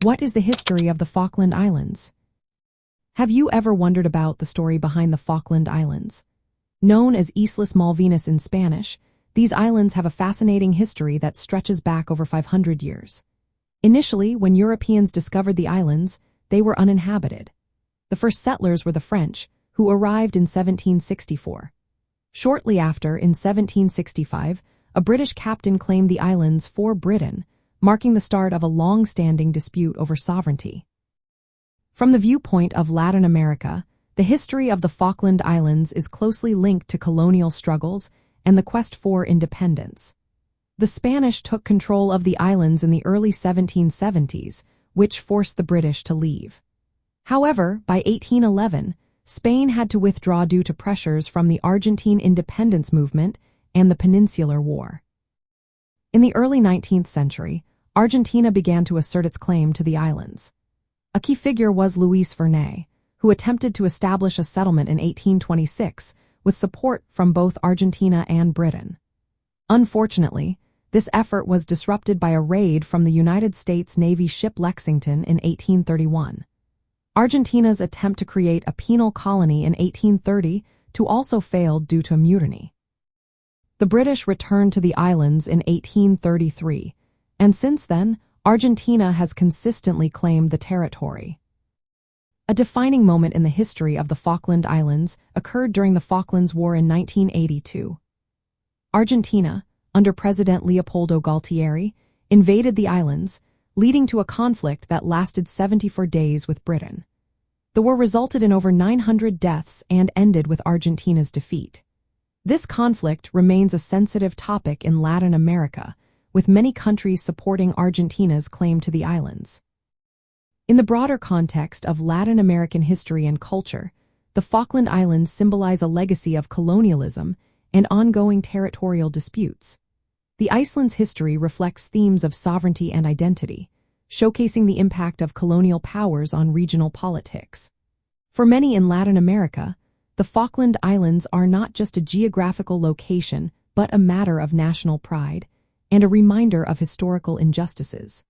What is the history of the Falkland Islands? Have you ever wondered about the story behind the Falkland Islands? Known as Islas Malvinas in Spanish, these islands have a fascinating history that stretches back over 500 years. Initially, when Europeans discovered the islands, they were uninhabited. The first settlers were the French, who arrived in 1764. Shortly after, in 1765, a British captain claimed the islands for Britain, marking the start of a long-standing dispute over sovereignty. From the viewpoint of Latin America, the history of the Falkland Islands is closely linked to colonial struggles and the quest for independence. The Spanish took control of the islands in the early 1770s, which forced the British to leave. However, by 1811, Spain had to withdraw due to pressures from the Argentine independence movement and the Peninsular War. In the early 19th century, Argentina began to assert its claim to the islands. A key figure was Luis Vernet, who attempted to establish a settlement in 1826 with support from both Argentina and Britain. Unfortunately, this effort was disrupted by a raid from the United States Navy ship Lexington in 1831. Argentina's attempt to create a penal colony in 1830 also failed due to a mutiny. The British returned to the islands in 1833, and since then, Argentina has consistently claimed the territory. A defining moment in the history of the Falkland Islands occurred during the Falklands War in 1982. Argentina, under President Leopoldo Galtieri, invaded the islands, leading to a conflict that lasted 74 days with Britain. The war resulted in over 900 deaths and ended with Argentina's defeat. This conflict remains a sensitive topic in Latin America, with many countries supporting Argentina's claim to the islands. In the broader context of Latin American history and culture, the Falkland Islands symbolize a legacy of colonialism and ongoing territorial disputes. The island's history reflects themes of sovereignty and identity, showcasing the impact of colonial powers on regional politics. For many in Latin America, the Falkland Islands are not just a geographical location, but a matter of national pride and a reminder of historical injustices.